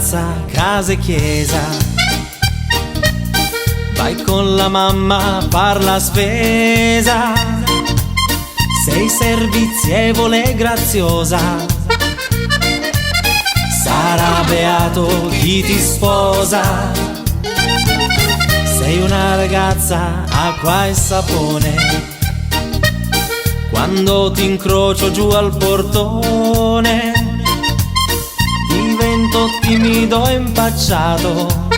ragazza, casa e chiesa. Vai con la mamma a far la spesa. Sei servizievole e graziosa. Sarà beato chi ti sposa. Sei una ragazza, acqua e sapone. Quando ti incrocio giù al portone divento timido e impacciato,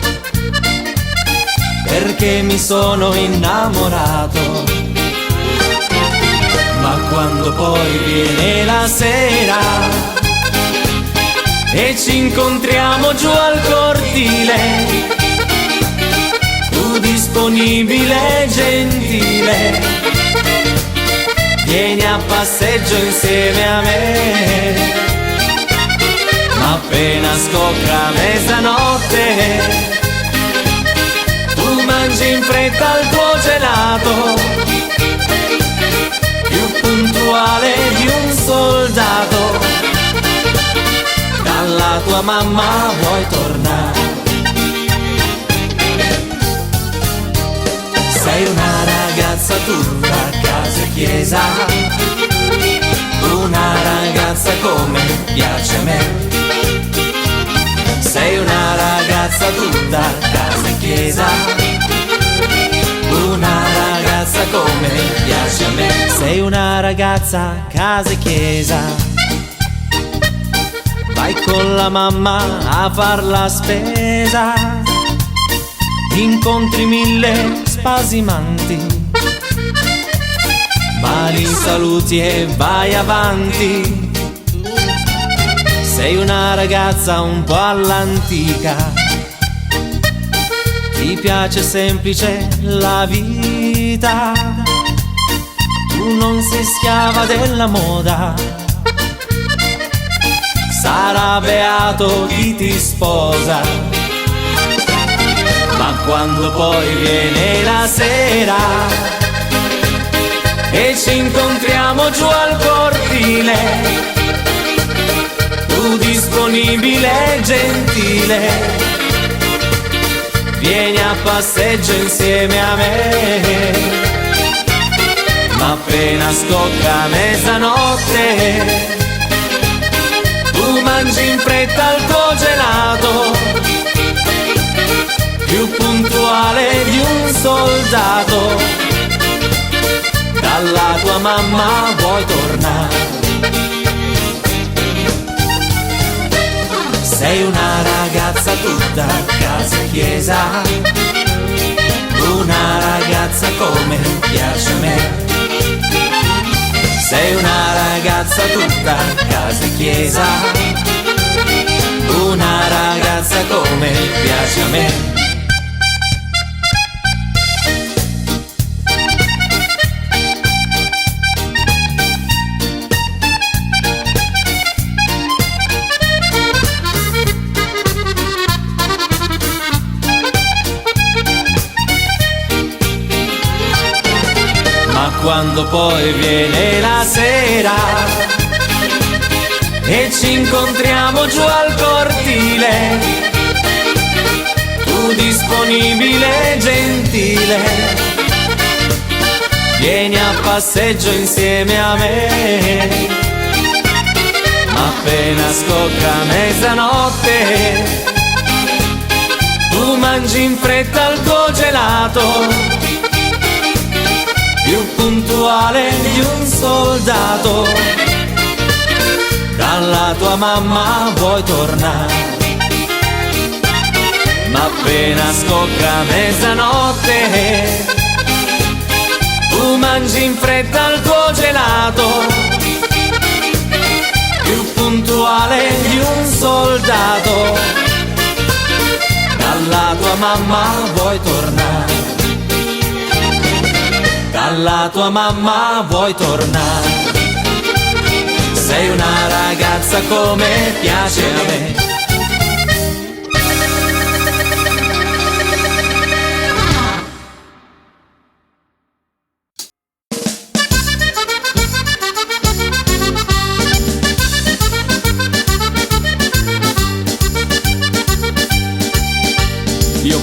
perché mi sono innamorato. Ma quando poi viene la sera e ci incontriamo giù al cortile, tu disponibile e gentile vieni a passeggio insieme a me. Ma appena scocca mezzanotte tu mangi in fretta il tuo gelato, più puntuale di un soldato. Dalla tua mamma vuoi tornare. Sei una ragazza tutta, casa e chiesa, una ragazza come piace a me. Sei una ragazza tutta, casa e chiesa, una ragazza come piace a me. Sei una ragazza, casa e chiesa. Vai con la mamma a far la spesa. Incontri mille spasimanti, ma li saluti e vai avanti. Sei una ragazza un po' all'antica, ti piace semplice la vita. Tu non sei schiava della moda, sarà beato chi ti sposa. Ma quando poi viene la sera e ci incontriamo giù al cortile, tu disponibile e gentile vieni a passeggio insieme a me. Ma appena scocca mezzanotte tu mangi in fretta il tuo gelato, più puntuale di un soldato. Dalla tua mamma vuoi tornare. Sei una ragazza tutta, casa e chiesa, una ragazza come piace a me. Sei una ragazza tutta, casa e chiesa, una ragazza come piace a me. Quando poi viene la sera e ci incontriamo giù al cortile, tu disponibile e gentile vieni a passeggio insieme a me. Ma appena scocca mezzanotte tu mangi in fretta il tuo gelato, più puntuale di un soldato. Dalla tua mamma vuoi tornare. Ma appena scocca mezzanotte tu mangi in fretta il tuo gelato, più puntuale di un soldato. Dalla tua mamma vuoi tornare. Dalla tua mamma vuoi tornare. Sei una ragazza come piace a me.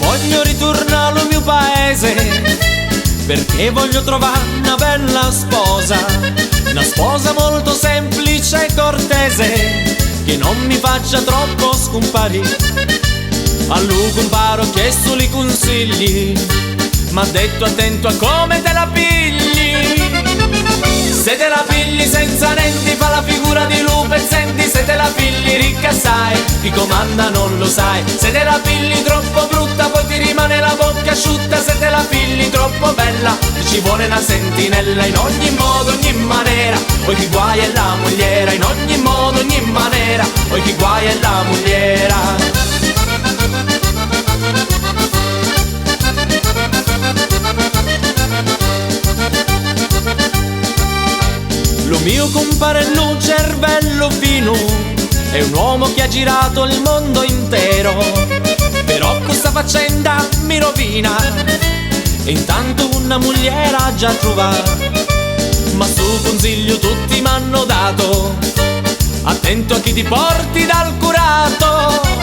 voglio ritornare al mio paese, perché voglio trovare una bella sposa, una sposa molto semplice e cortese, che non mi faccia troppo scomparire. A lui comparo ho chiesto i consigli, m'ha detto attento a come te la pigli. Se te la pigli senza denti fa la figura di lupo e senti, se te la pigli ricca sai, chi comanda non lo sai. Se te la pigli troppo brutta poi ti rimane la bocca asciutta, se te la pigli troppo bella ci vuole una sentinella. In ogni modo, ogni maniera, poi chi guai è la mogliera. In ogni modo, ogni maniera, poi chi guai è la mogliera. Lo mio compare un cervello fino, è un uomo che ha girato il mondo intero, però questa faccenda mi rovina, e intanto una mogliera ha già trovato. Ma sto consiglio tutti m'hanno dato, attento a chi ti porti dal curato.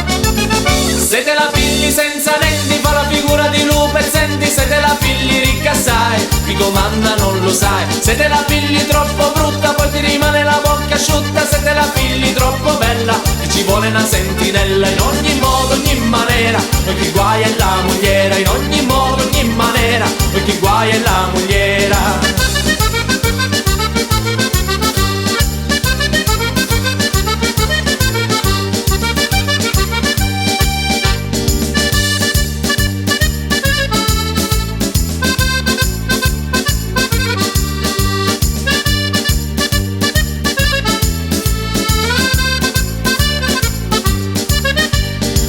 Se te la pigli senza denti fa la figura di lupo e senti, se te la pigli ricca sai, chi comanda non lo sai. Se te la pigli troppo brutta poi ti rimane la bocca asciutta, se te la pigli troppo bella ci vuole una sentinella. In ogni modo, ogni maniera, poi chi guai è la mogliera. In ogni modo, ogni maniera, poi chi guai è la mogliera.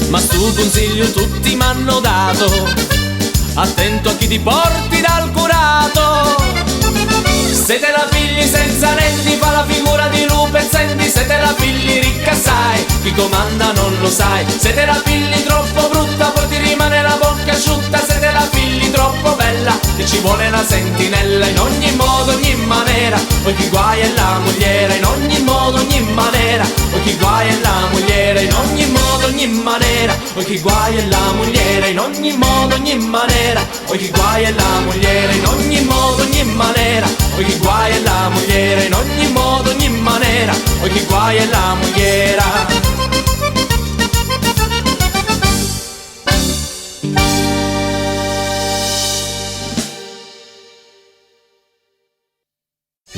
Ma sto consiglio tutti m'hanno dato, attento a chi ti porti dal curato. Se te la pigli senza denti fa la figura di lupo e senti, se te la pigli ricca sai, chi comanda non lo sai. Se te la pigli troppo brutta poi ti rimane la bocca asciutta, se te la pigli troppo bella ci vuole una sentinella. In ogni modo, ogni maniera, poi chi guai è la mogliera. In ogni modo, ogni maniera, poi chi guai è la mogliera. In ogni modo, ogni maniera, poi chi guai è la mogliera. In ogni modo, ogni maniera, poi chi guai è la mogliera. In ogni modo, ogni maniera, poi chi guai è la mogliera. In ogni modo, ogni maniera, poi chi guai è la mogliera.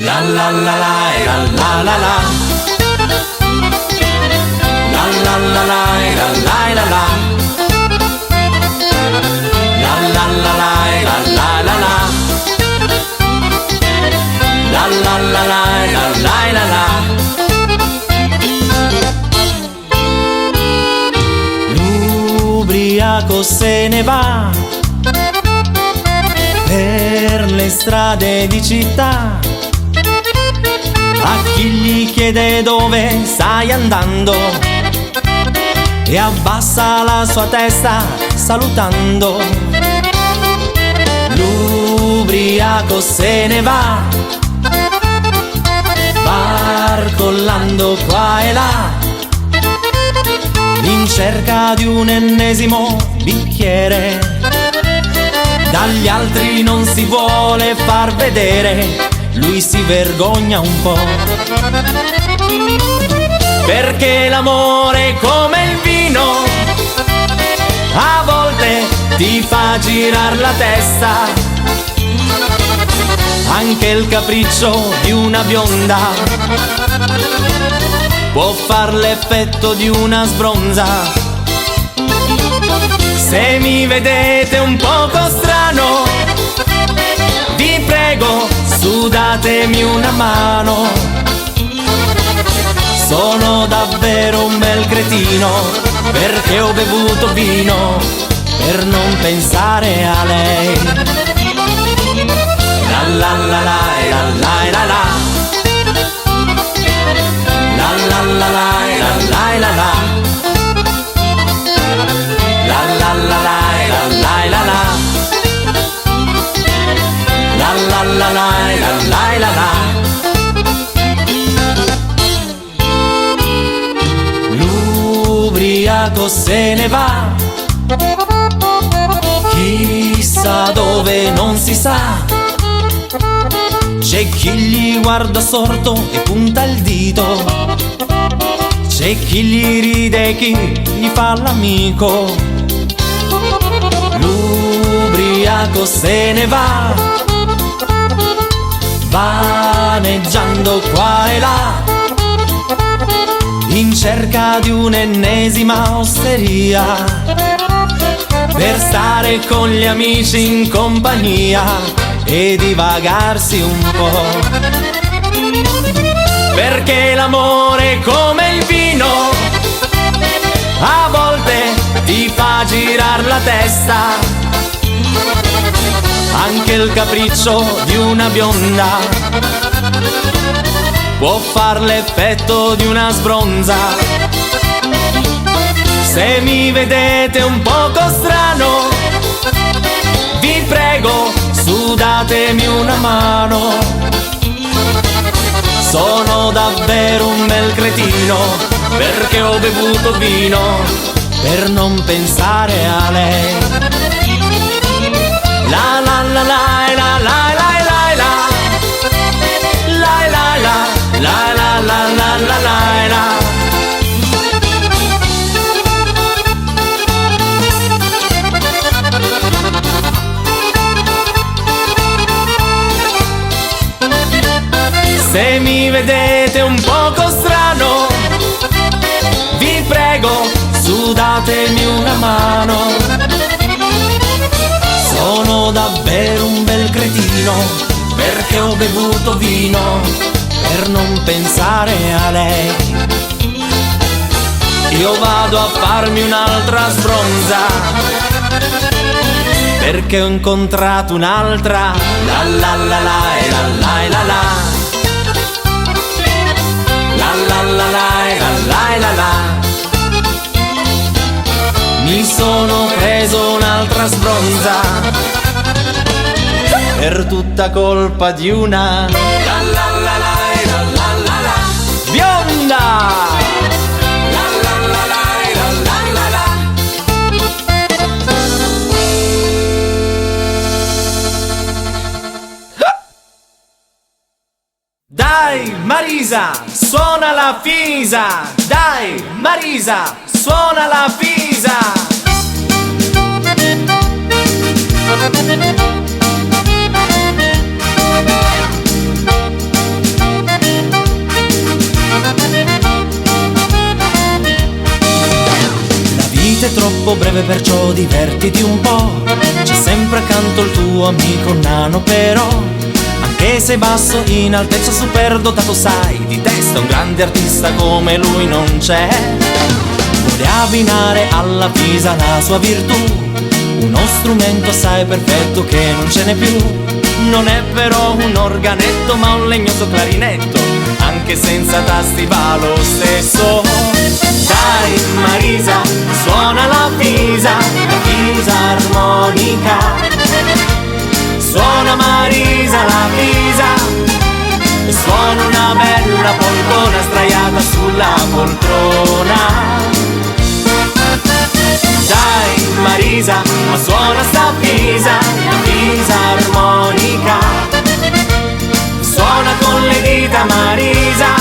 La la la la la la la la. La la la la la la la la. La la la la la la la. La la la la la la la. L'ubriaco se ne va per le strade di città, a chi gli chiede dove stai andando e abbassa la sua testa salutando. L'ubriaco se ne va barcollando qua e là in cerca di un ennesimo bicchiere, dagli altri non si vuole far vedere, lui si vergogna un po', perché l'amore è come il vino, a volte ti fa girar la testa, anche il capriccio di una bionda può far l'effetto di una sbronza. Se mi vedete un poco strano, vi prego, sudatemi una mano. Sono davvero un bel cretino, perché ho bevuto vino per non pensare a lei. La la la la la la la la. La la la la la la la la. La la la la la la la la. La la la la la la la. L'ubriaco se ne va sa. C'è chi gli guarda sordo e punta il dito, c'è chi gli ride e chi gli fa l'amico. L'ubriaco se ne va, vaneggiando qua e là, in cerca di un'ennesima osteria, per stare con gli amici in compagnia e divagarsi un po'. Perché l'amore è come il vino, a volte ti fa girar la testa, anche il capriccio di una bionda può far l'effetto di una sbronza. Se mi vedete un poco strano, vi prego, sudatemi una mano. Sono davvero un bel cretino, perché ho bevuto vino per non pensare a lei. La la la la la la la la la la la la la la la la la la. Se mi vedete un poco strano, vi prego, sudatemi una mano. Sono davvero un bel cretino, perché ho bevuto vino per non pensare a lei. Io vado a farmi un'altra sbronza, perché ho incontrato un'altra. La la la la la la la la. La la la la la la la. Mi sono preso un'altra sbronza, per tutta colpa di una la la la la la la la la bionda. La la la la la la la la. Dai Marisa, suona la fisa. Dai Marisa, suona la fisa. La vita è troppo breve, perciò divertiti un po'. C'è sempre accanto il tuo amico nano, però anche se basso, in altezza superdotato, sai, di testa un grande artista come lui non c'è. Vuole abbinare alla Pisa la sua virtù, uno strumento assai perfetto che non ce n'è più. Non è però un organetto ma un legnoso clarinetto, anche senza tasti va lo stesso. Dai Marisa, suona la fisarmonica. Suona Marisa la fisa, e suona una bella polcona sdraiata sulla poltrona. Dai Marisa, ma suona sta fisa, la fisarmonica. Suona con le dita Marisa,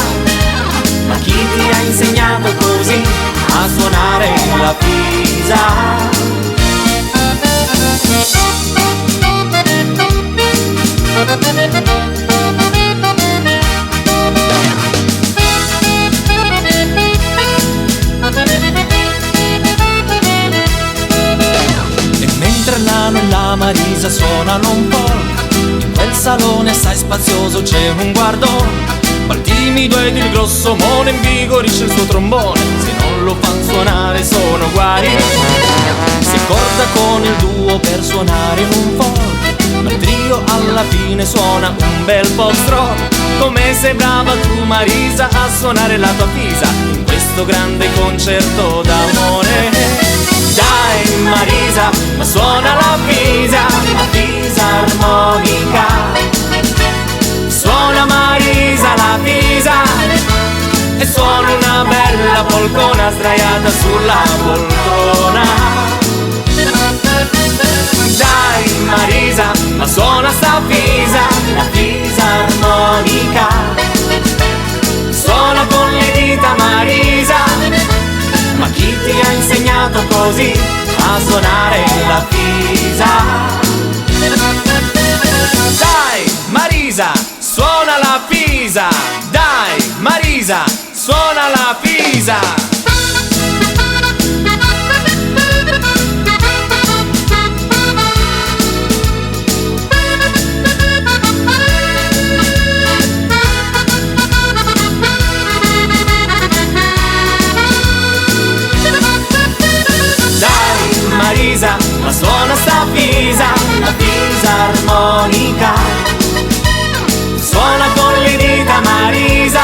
ma chi ti ha insegnato così a suonare la fisa? E mentre l'Ano e la Marisa suonano un po', in quel salone assai spazioso c'è un guardone, ma il timido ed il grosso mone invigorisce il suo trombone. Se non lo fan suonare sono guai. Si accorda con il duo per suonare in un folk, ma il trio alla fine suona un bel foxtrot. Come sei brava tu Marisa a suonare la tua fisa in questo grande concerto d'amore. Dai Marisa, ma suona la fisarmonica. Suona Marisa la fisa, e suona una bella polcona sdraiata sulla poltrona. Dai Marisa, ma suona suonare la fisa. Dai Marisa, suona la fisa. Dai Marisa, suona la fisa. Marisa, ma suona sta fisa, la fisarmonica. Suona con le dita Marisa,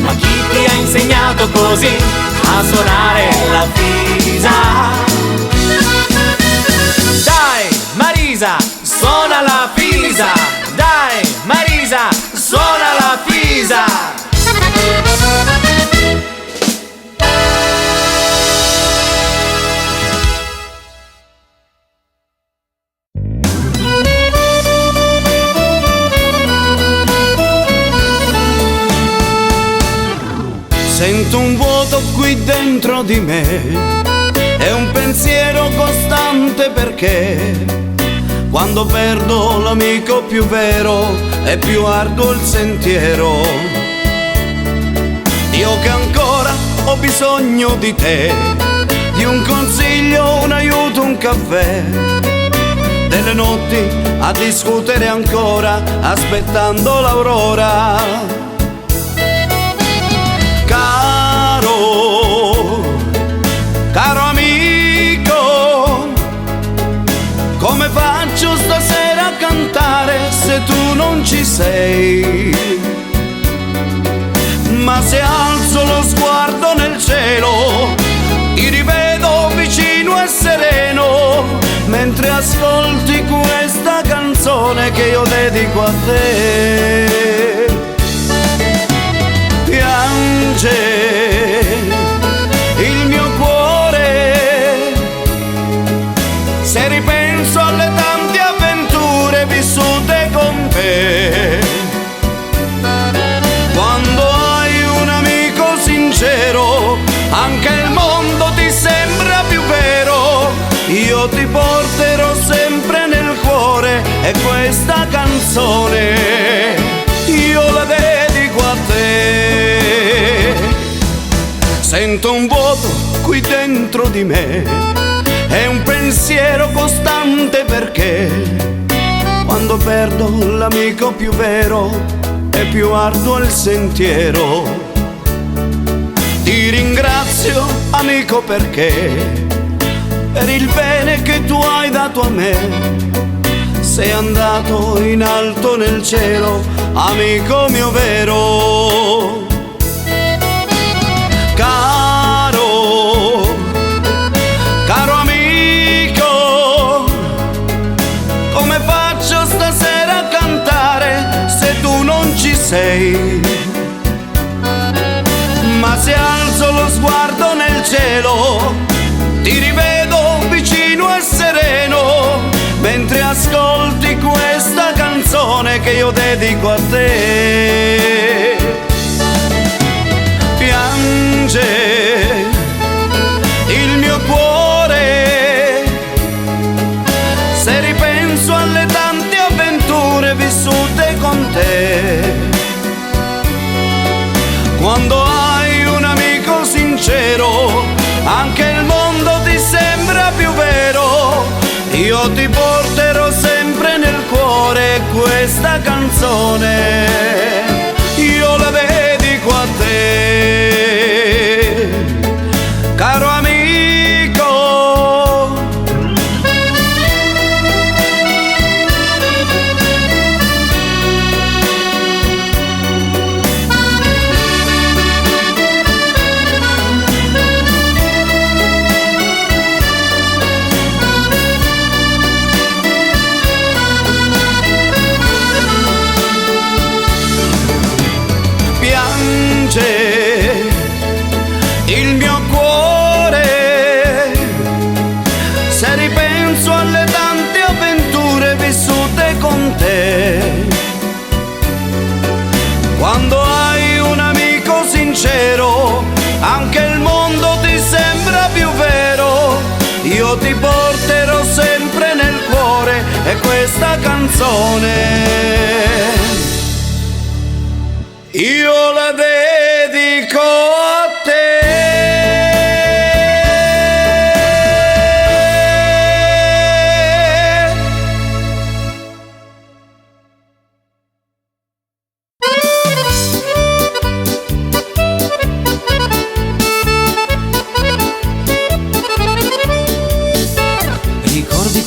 ma chi ti ha insegnato così a suonare la fisa? Dai Marisa, suona la fisa. Dai Marisa, suona la fisa. Sento un vuoto qui dentro di me, è un pensiero costante perché quando perdo l'amico più vero è più arduo il sentiero. Io che ancora ho bisogno di te, di un consiglio, un aiuto, un caffè, delle notti a discutere ancora aspettando l'aurora. Caro amico, come faccio stasera a cantare se tu non ci sei? Ma se alzo lo sguardo nel cielo, ti rivedo vicino e sereno, mentre ascolti questa canzone che io dedico a te. Piange il mio cuore se ripenso alle tante avventure vissute con te. Quando hai un amico sincero, anche il mondo ti sembra più vero. Io ti porterò sempre nel cuore e questa canzone io la dedico a te. Sento un vuoto qui dentro di me, è un pensiero costante perché quando perdo l'amico più vero è più arduo il sentiero. Ti ringrazio amico perché per il bene che tu hai dato a me. Sei andato in alto nel cielo, amico mio vero. Caro amico, come faccio stasera a cantare se tu non ci sei? Ma se alzo lo sguardo nel cielo, ti rivedo vicino e sereno, mentre ascolti questa canzone che io dedico a te. Piange il mio cuore se ripenso alle tante avventure vissute con te. Quando hai un amico sincero, anche il mondo ti sembra più vero. Io ti porterò sempre nel cuore questa canzone, io la dedico a te, caro amico.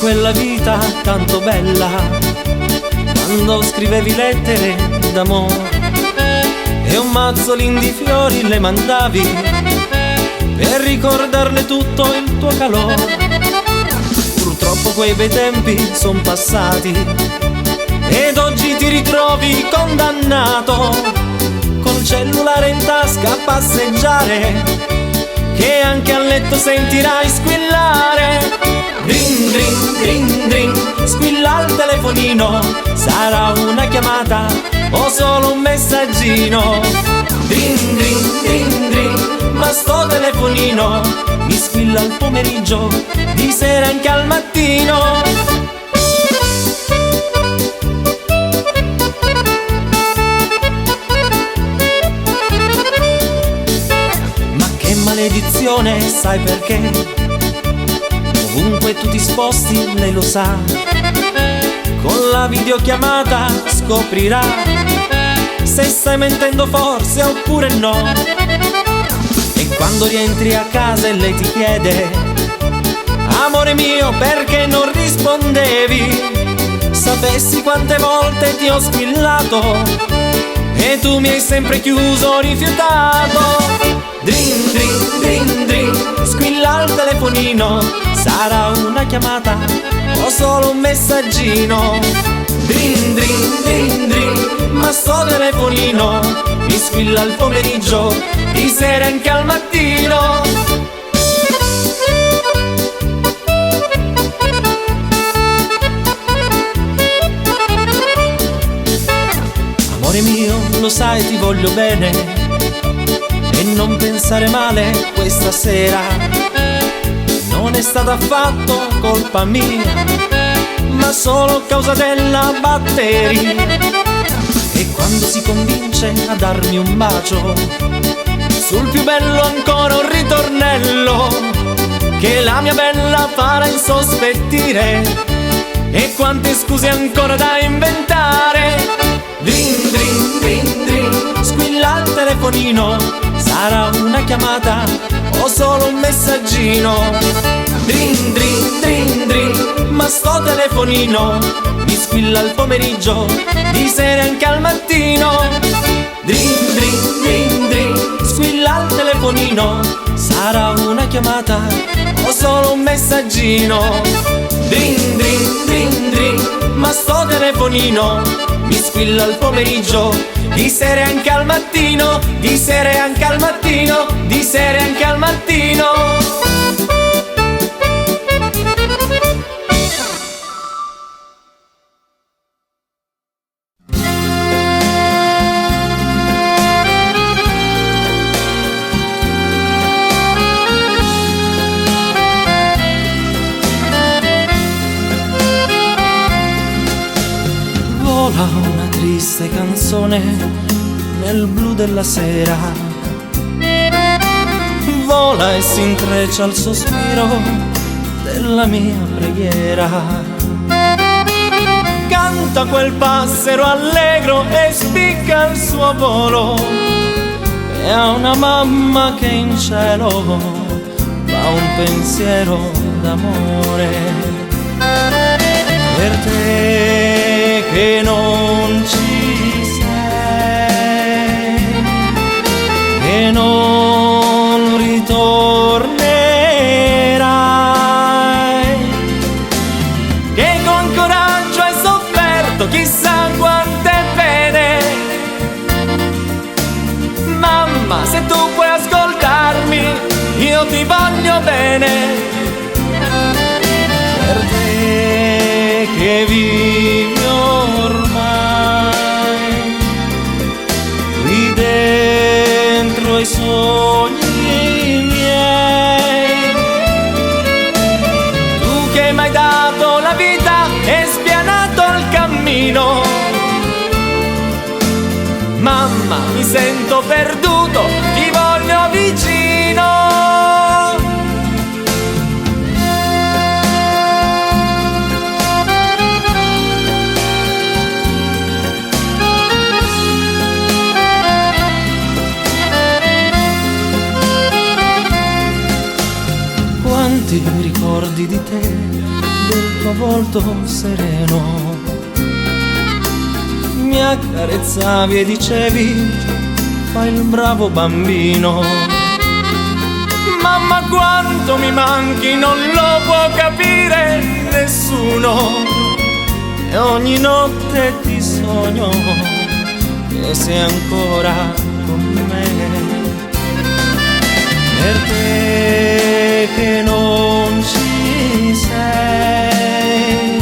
quella vita tanto bella, quando scrivevi lettere d'amore e un mazzolin di fiori le mandavi per ricordarle tutto il tuo calore. Purtroppo quei bei tempi son passati ed oggi ti ritrovi condannato col cellulare in tasca a passeggiare, che anche a letto sentirai squillare. Drin drin drin drin, squilla il telefonino, sarà una chiamata o solo un messaggino. Drin drin drin drin, ma sto telefonino mi squilla al pomeriggio, di sera anche al mattino. Maledizione, sai perché? Ovunque tu ti sposti, lei lo sa. Con la videochiamata scoprirà se stai mentendo forse oppure no. E quando rientri a casa e lei ti chiede: amore mio, perché non rispondevi? Sapessi quante volte ti ho squillato e tu mi hai sempre chiuso, rifiutato. Drin drin drin drin, squilla il telefonino, sarà una chiamata o solo un messaggino. Drin drin drin drin, ma sto telefonino mi squilla al pomeriggio, di sera anche al mattino. Amore mio, lo sai, ti voglio bene e non pensare male questa sera. Non è stata affatto colpa mia, ma solo causa della batteria. E quando si convince a darmi un bacio, sul più bello ancora un ritornello che la mia bella farà insospettire, e quante scuse ancora da inventare. Drin drin drin drin, squilla il telefonino, sarà una chiamata o solo un messaggino. Drin drin drin drin, ma sto telefonino mi squilla al pomeriggio, di sera anche al mattino. Drin drin drin drin, squilla il telefonino, sarà una chiamata o solo un messaggino. Drin drin drin drin, ma sto telefonino mi squilla al pomeriggio, di sera anche al mattino, di sera anche al mattino, di sera anche al mattino. Una triste canzone nel blu della sera, vola e si intreccia al sospiro della mia preghiera. Canta quel passero allegro e spicca il suo volo, e a una mamma che in cielo fa un pensiero d'amore. Per te che non ci sei, che non ritornerai, che con coraggio hai sofferto chissà quante pene. Mamma, se tu puoi ascoltarmi, io ti voglio bene. Per te che vivi ormai qui dentro i sogni miei, tu che m'hai dato la vita e spianato il cammino. Mamma, mi sento perduto, ti voglio vicino. Quanti ricordi di te, del tuo volto sereno mi accarezzavi e dicevi fai il bravo bambino. Mamma quanto mi manchi non lo può capire nessuno, e ogni notte ti sogno che sei ancora con me. Per te che non ci sei,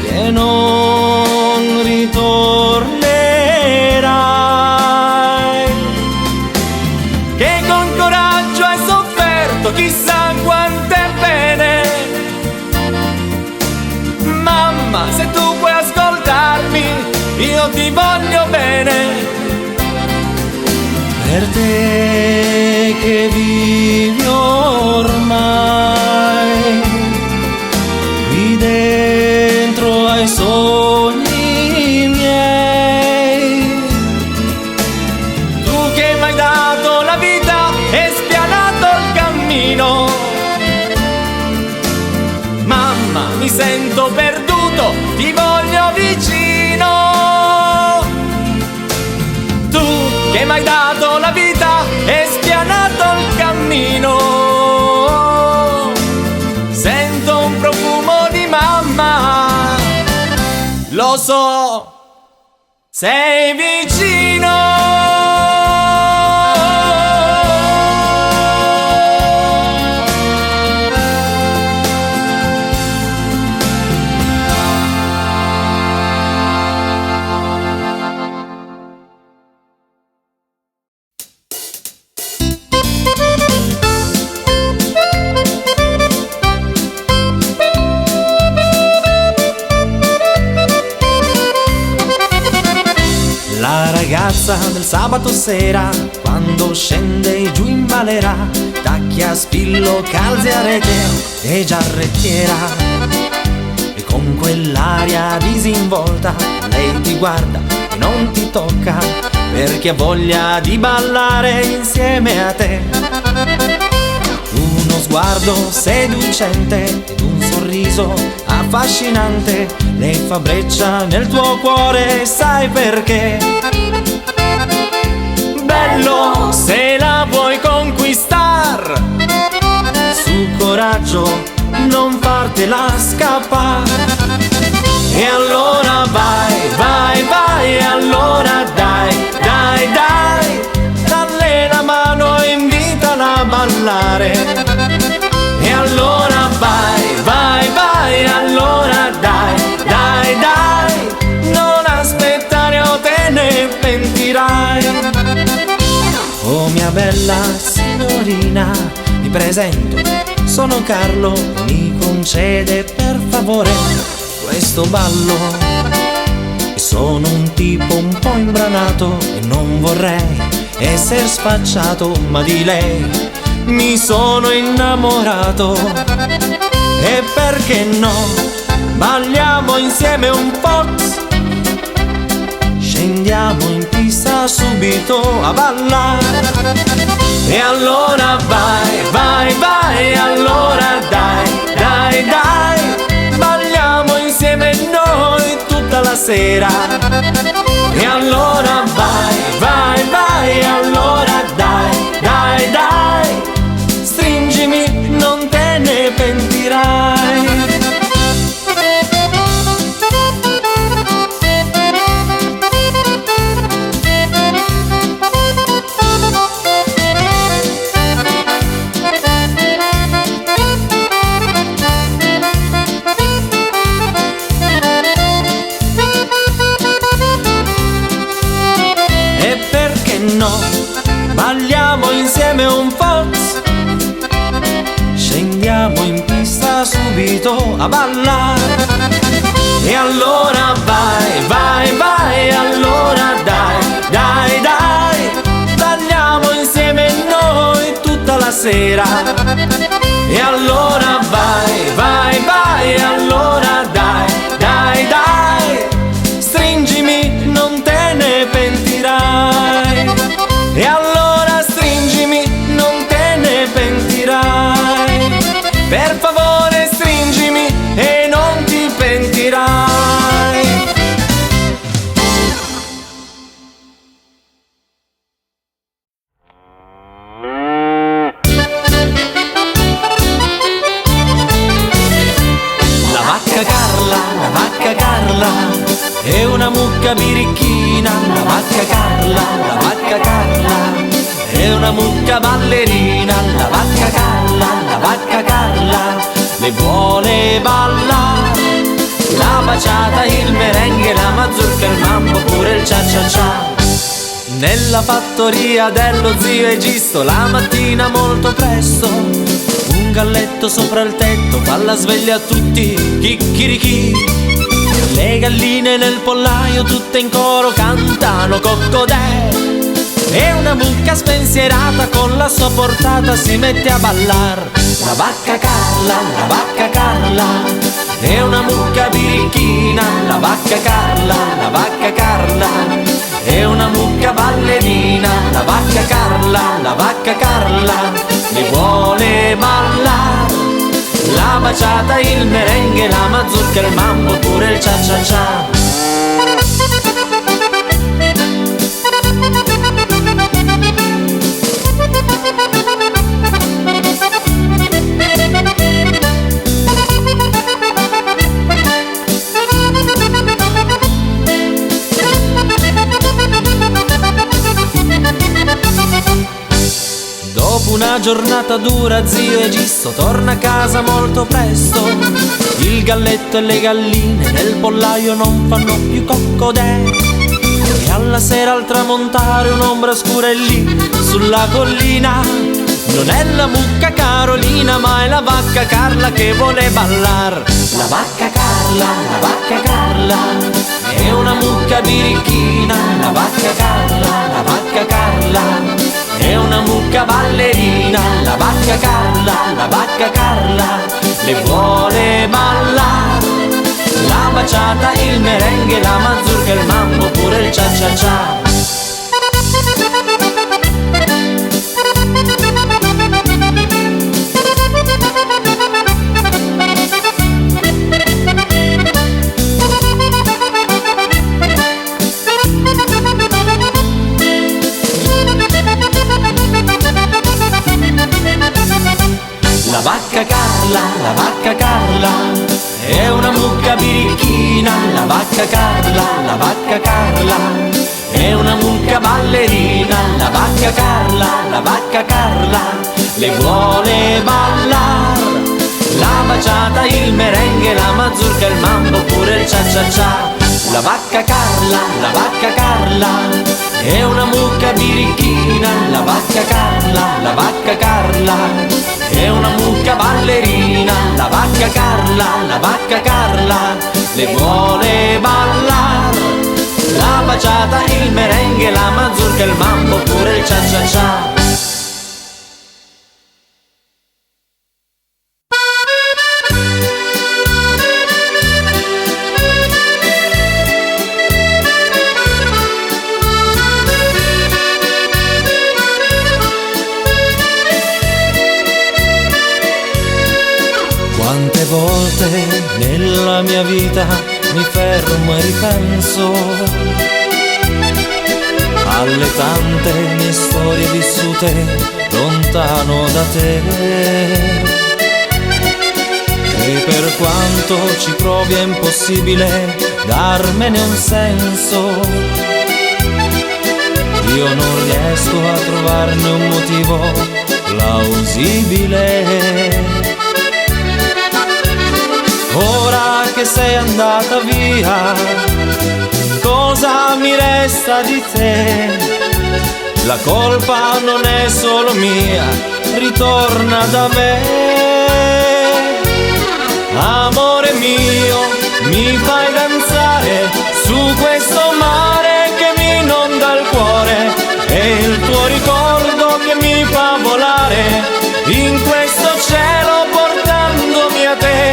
che non ritornerai, che con coraggio hai sofferto chissà quante pene. Mamma, se tu puoi ascoltarmi, io ti voglio bene. Per te che vivi ormai qui dentro ai sogni miei, tu che m'hai dato la vita e spianato il cammino. Mamma, mi sento perduto, ti voglio vicino. Tu che m'hai dato la vita e spianato il cammino, sento un profumo di mamma, lo so, sei vicino. La ragazza del sabato sera, quando scende giù in balera, tacchi a spillo, calze a rete e giarrettiera. E con quell'aria disinvolta lei ti guarda e non ti tocca, perché ha voglia di ballare insieme a te. Uno sguardo seducente ed un sorriso affascinante, lei fa breccia nel tuo cuore, sai perché? Bello, se la vuoi conquistar, su coraggio, non fartela scappare. E allora vai, vai, vai, allora dai, dai, dai, dalle la mano e invitala a ballare. E allora vai, vai, vai, allora dai, dai, dai, non aspettare o te ne pentirai. Oh mia bella signorina, mi presento, sono Carlo, mi concede per favore questo ballo. E sono un tipo un po' imbranato e non vorrei essere sfacciato, ma di lei mi sono innamorato. E perché no, balliamo insieme un po', scendiamo in pista subito a ballare. E allora vai, vai, vai, allora dai, dai, dai, balliamo insieme noi tutta la sera. E allora vai, vai, vai, allora dai, dai, dai, stringimi, non te ne pentirai. No, balliamo insieme un po', scendiamo in pista subito a ballare. E allora vai, vai, vai, allora dai, dai, dai, balliamo insieme noi tutta la sera. E allora vai, vai, vai, allora dai, dai, dai, stringimi, non te ne pentirai. E allora stringimi, non te ne pentirai. Per favore stringimi la vacca Carla, è una mucca birichina, la vacca Carla, è una mucca ballerina, la vacca Carla, le vuole ballare, la baciata, il merengue, la mazurka, il mambo, pure il cia-cia-cia. Nella fattoria dello zio Egisto, la mattina molto presto, un galletto sopra il tetto fa la sveglia a tutti, chicchirichì. Le galline nel pollaio tutte in coro cantano coccodè, e una mucca spensierata con la sua portata si mette a ballar. La vacca Carla, è una mucca birichina, la vacca Carla, è una mucca ballerina, la vacca Carla, le vuole ballare, la baciata, il merengue, la mazurka, il mambo, pure il cia-cia-cia. Dopo una giornata dura zio Egisto torna a casa molto presto, il galletto e le galline nel pollaio non fanno più coccodè, e alla sera al tramontare un'ombra scura è lì sulla collina, non è la mucca Carolina ma è la vacca Carla che vuole ballar. La vacca Carla, è una mucca birichina, la vacca Carla, è una mucca ballerina, la vacca Carla, le vuole ballare, la baciata, il merengue, la mazurka, il mambo, pure il cia-cia-cia. La vacca Carla, è una mucca birichina, la vacca Carla, è una mucca ballerina, la vacca Carla, le vuole ballare, la baciata, il merengue, la mazurka, il mambo, pure il cia-cia-cia. La vacca Carla, è una mucca birichina, la vacca Carla, è una mucca ballerina, la vacca Carla, le vuole ballare, la baciata, il merengue, la mazurka, il mambo, pure il cia-cia-cia. Quante volte nella mia vita mi fermo e ripenso alle tante mie storie vissute lontano da te, e per quanto ci provi è impossibile darmene un senso, io non riesco a trovarne un motivo plausibile. Ora che sei andata via, cosa mi resta di te? La colpa non è solo mia, ritorna da me. Amore mio, mi fai danzare su questo mare che mi inonda il cuore, e il tuo ricordo che mi fa volare in questo cielo portandomi a te.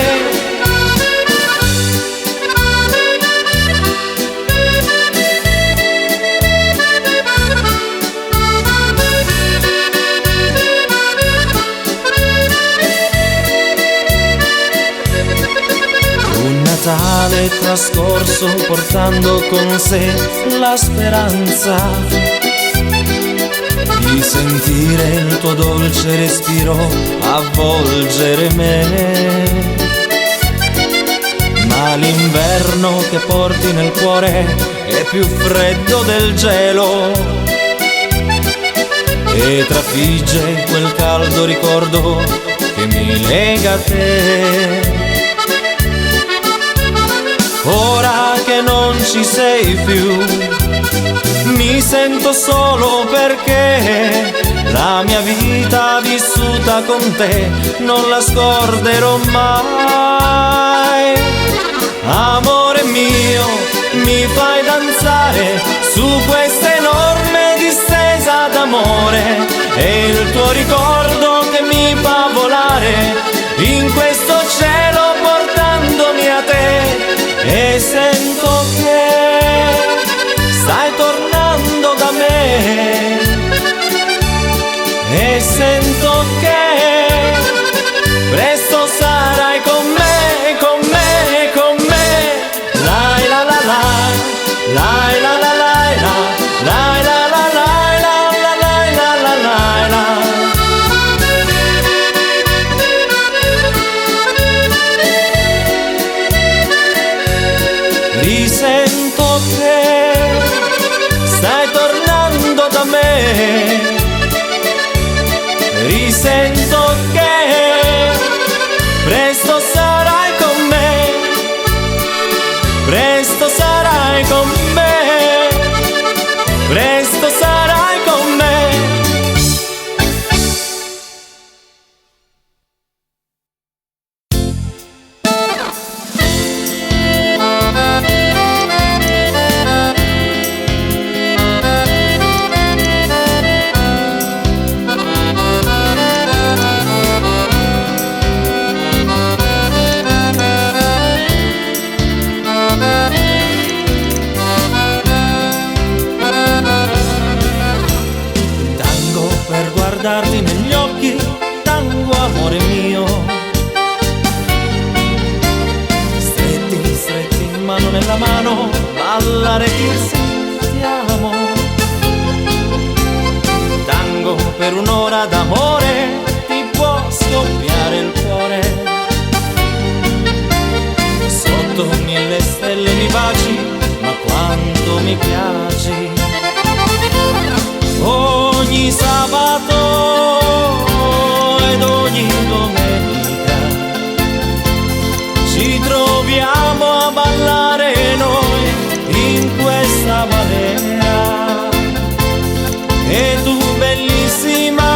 Natale trascorso portando con sé la speranza di sentire il tuo dolce respiro avvolgere me. ma l'inverno che porti nel cuore è più freddo del gelo e trafigge quel caldo ricordo che mi lega a te. Ora che non ci sei più, mi sento solo perché la mia vita vissuta con te non la scorderò mai. Amore mio, mi fai danzare su questa enorme distesa d'amore, e il tuo ricordo che mi fa volare in questo cielo portandomi a te. E sento che stai tornando da me, e sento che presto sarai con me, con me, con me. Lai la la la, lai la la la la, lai la la la la, lai la la la la. Risento che stai tornando da me, risento che presto sarai con me, presto sarai con me, presto sarai con me. Guardarti negli occhi, tango amore mio, stretti, stretti, mano nella mano, ballare dirsi ti amo. Tango per un'ora d'amore, ti può scoppiare il cuore. Sotto 1000 stelle mi baci, ma quanto mi piaci. Ogni sabato ed ogni domenica ci troviamo a ballare noi in questa balea. E tu bellissima,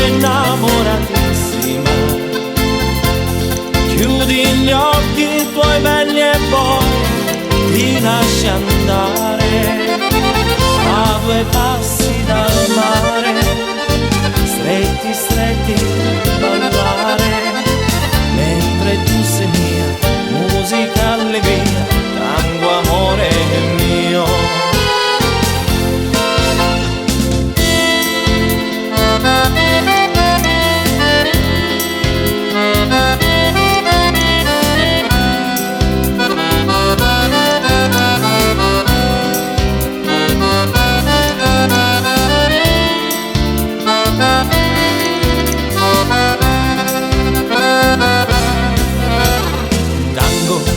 innamoratissima, chiudi gli occhi tuoi belli e poi ti lasci andare a 2 passi dal mare, stretti, stretti, ballare, mentre tu sei mia, musica allegria, tango amore mio.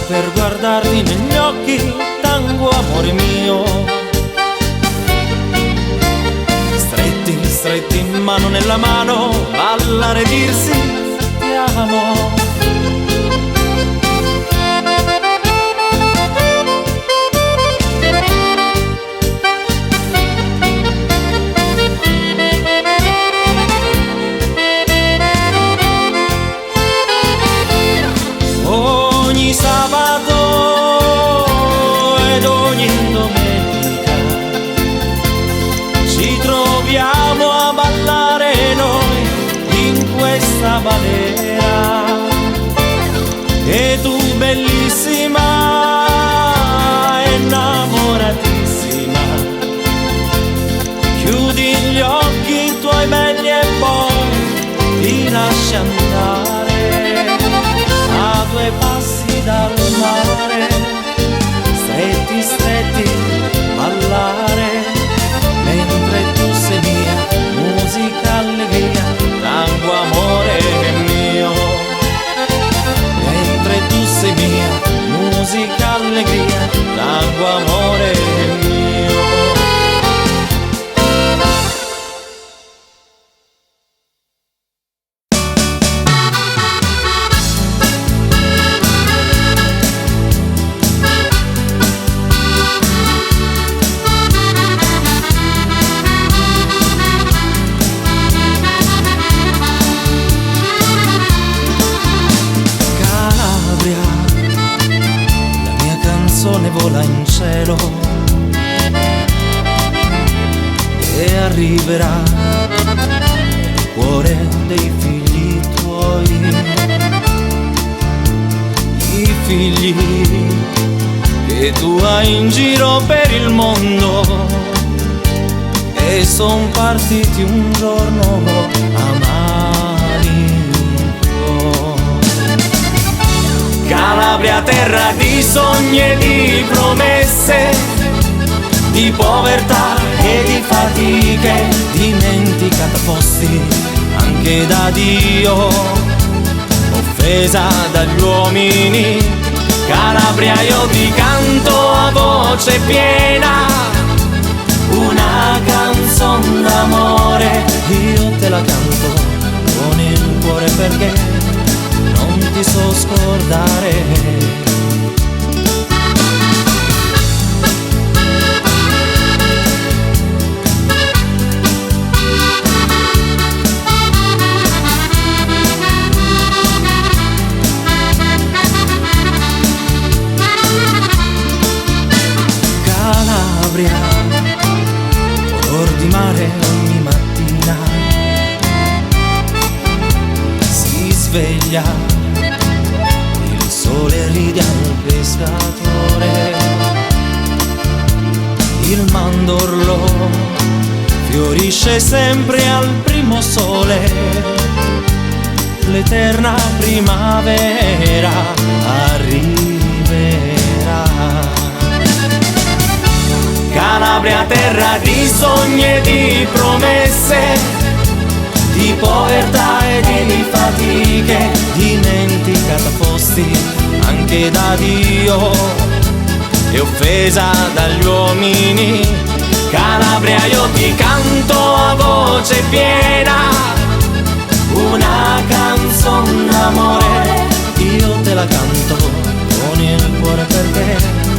Per guardarti negli occhi, tango amore mio, stretti, stretti, mano nella mano, ballare dirsi ti amo. Ogni sabato ed ogni domenica ci troviamo a ballare noi in questa balea. E tu bellissima, innamoratissima, chiudi gli occhi tuoi belli e poi ti lasci andare a 2 passi dal mare, stretti, stretti, ballare, mentre tu sei mia, musica allegria, tango amore mio, mentre tu sei mia. canzone vola in cielo e arriverà nel cuore dei figli tuoi, i figli che tu hai in giro per il mondo e son partiti un giorno a malincuore. Calabria, terra di sogni e di promesse, di povertà e di fatiche, dimenticata fossi anche da Dio, offesa dagli uomini. Calabria, io ti canto a voce piena una canzone d'amore, io te la canto con il cuore perché non ti so scordare. Color di mare ogni mattina si sveglia, il sole ride al pescatore, il mandorlo fiorisce sempre al primo sole, l'eterna primavera arriverà. Calabria, terra di sogni e di promesse, di povertà e di fatiche, dimenticata fossi anche da Dio e offesa dagli uomini. Calabria, io ti canto a voce piena una canzone d'amore, io te la canto con il cuore perché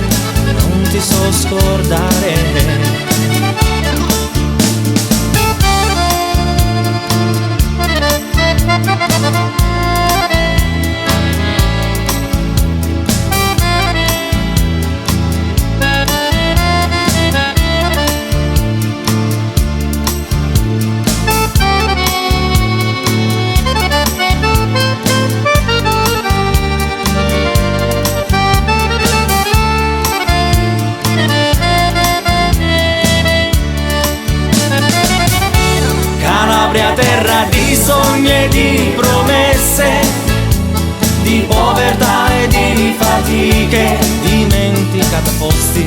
non ti so scordare. Terra di sogni e di promesse, di povertà e di fatiche, dimenticata fossi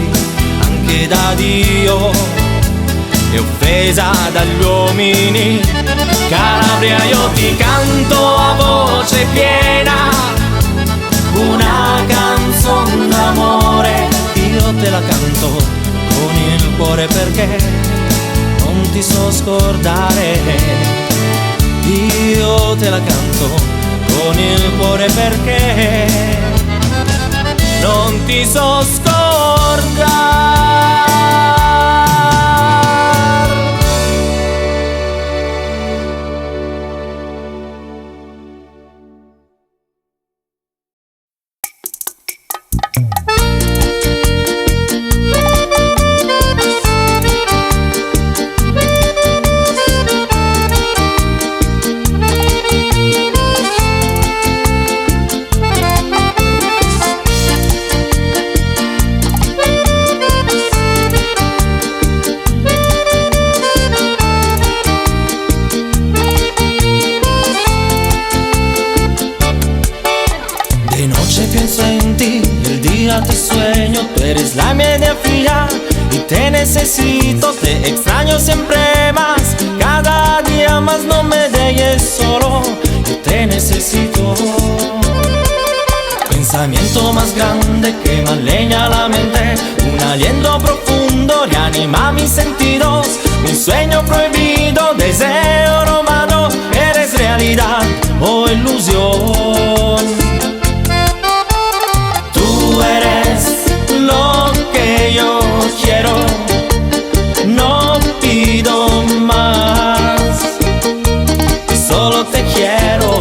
anche da Dio e offesa dagli uomini. Calabria, io ti canto a voce piena una canzone d'amore, io te la canto con il cuore perché non ti so scordare. Io te la canto con il cuore perché non ti so scordare. Te sueño, tú eres la media fría y te necesito, te extraño siempre más, cada día más, no me dejes solo, yo te necesito. Pensamiento más grande que más leña a la mente, un aliento profundo reanima mis sentidos, mi sueño prohibido, deseo romano, eres realidad o ilusión. Lo que yo quiero, no pido más, solo te quiero.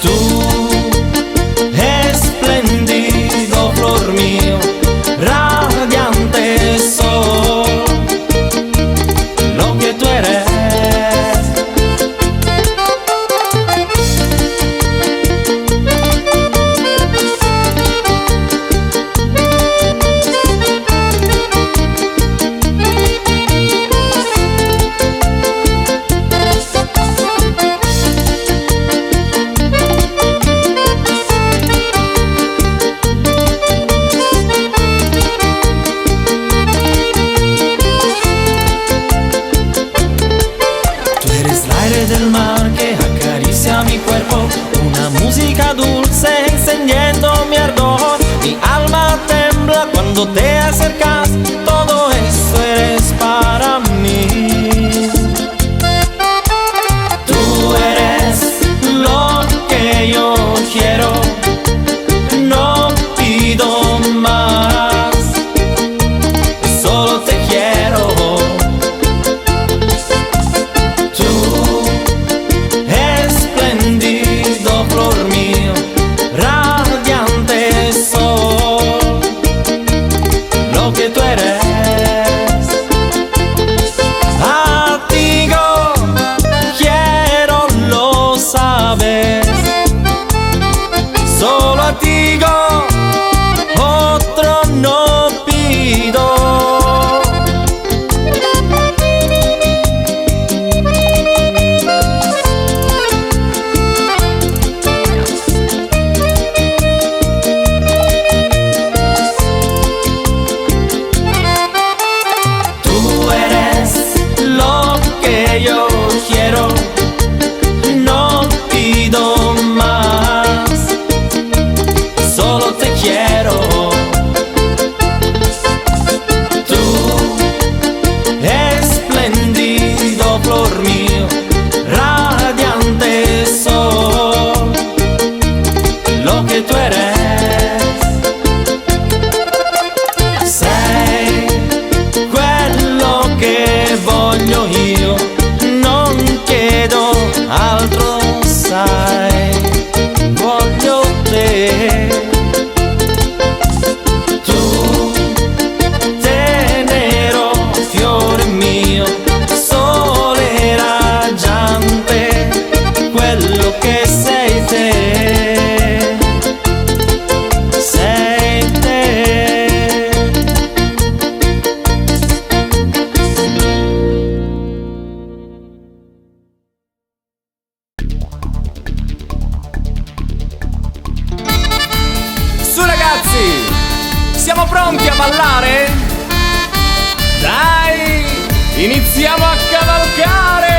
Tú, espléndido pronti a ballare? Dai, iniziamo a cavalcare!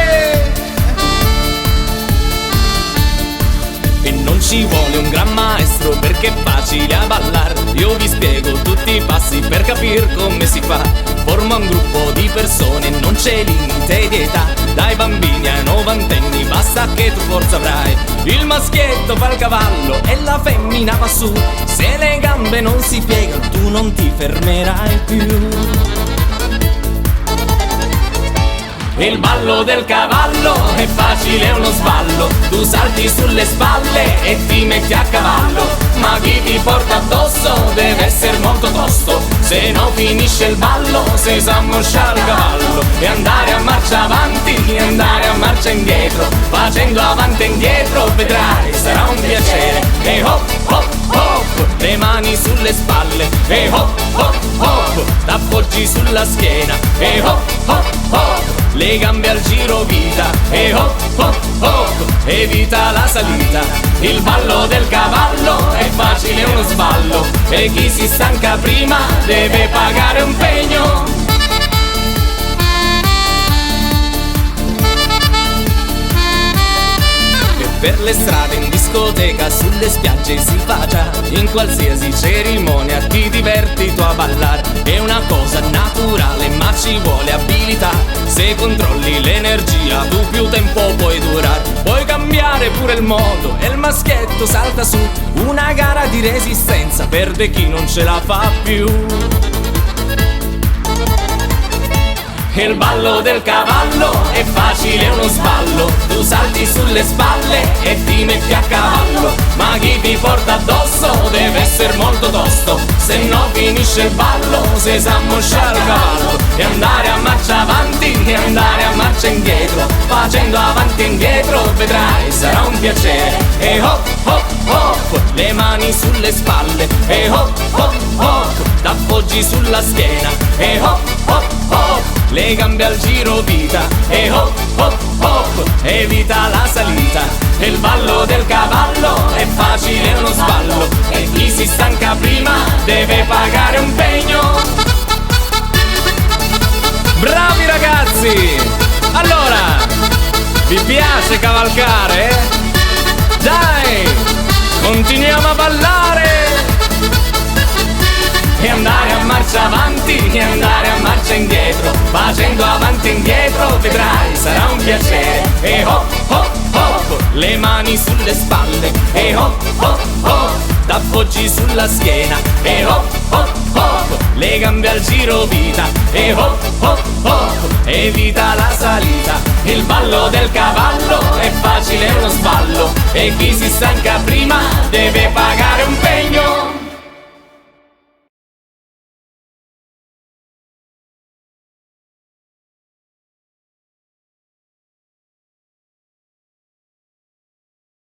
E non ci vuole un gran maestro perché è facile a ballar. Io vi spiego tutti i passi per capire come si fa. Forma un gruppo di persone, non c'è limite di età. Dai bambini ai novantenni, basta che tu forza avrai. Il maschietto fa il cavallo e la femmina va su. Se le gambe non si piegano, tu non ti fermerai più. Il ballo del cavallo è facile, è uno sballo. Tu salti sulle spalle e ti metti a cavallo. Ma chi ti porta addosso deve essere molto tosto. Se no finisce il ballo, se sa mosciare il cavallo. E andare a marcia avanti, e andare a marcia indietro. Facendo avanti e indietro vedrai, sarà un piacere. E hop hop hop, le mani sulle spalle. E hop hop hop, t'appoggi sulla schiena. E hop hop hop, le gambe al giro vita. E hop hop hop, evita la salita. Il ballo del cavallo è facile, è uno sballo. E chi si stanca prima deve pagare un pegno. Per le strade, in discoteca, sulle spiagge si fa già. In qualsiasi cerimonia ti diverti tu a ballare. È una cosa naturale ma ci vuole abilità. Se controlli l'energia tu più tempo puoi durare. Puoi cambiare pure il modo e il maschietto salta su. Una gara di resistenza, perde chi non ce la fa più. Il ballo del cavallo è facile, è uno sballo. Tu salti sulle spalle e ti metti a cavallo. Ma chi ti porta addosso deve essere molto tosto. Se no finisce il ballo, se sa mosciare il cavallo. E andare a marcia avanti e andare a marcia indietro. Facendo avanti e indietro vedrai, sarà un piacere. E hop hop hop, le mani sulle spalle. E hop hop hop, t'appoggi sulla schiena. E hop hop hop, le gambe al giro vita. E hop hop hop, evita la salita. Il ballo del cavallo è facile, è uno sballo. E chi si stanca prima deve pagare un pegno. Bravi ragazzi! Allora, vi piace cavalcare? Dai, continuiamo a ballare! E andare a marcia avanti e andare a marcia indietro. Facendo avanti e indietro vedrai, sarà un piacere. E hop hop hop, le mani sulle spalle. E hop hop hop, t'appoggi sulla schiena. E hop hop hop, le gambe al giro vita. E hop hop hop, evita la salita. Il ballo del cavallo è facile, è uno sballo. E chi si stanca prima deve pagare un pegno.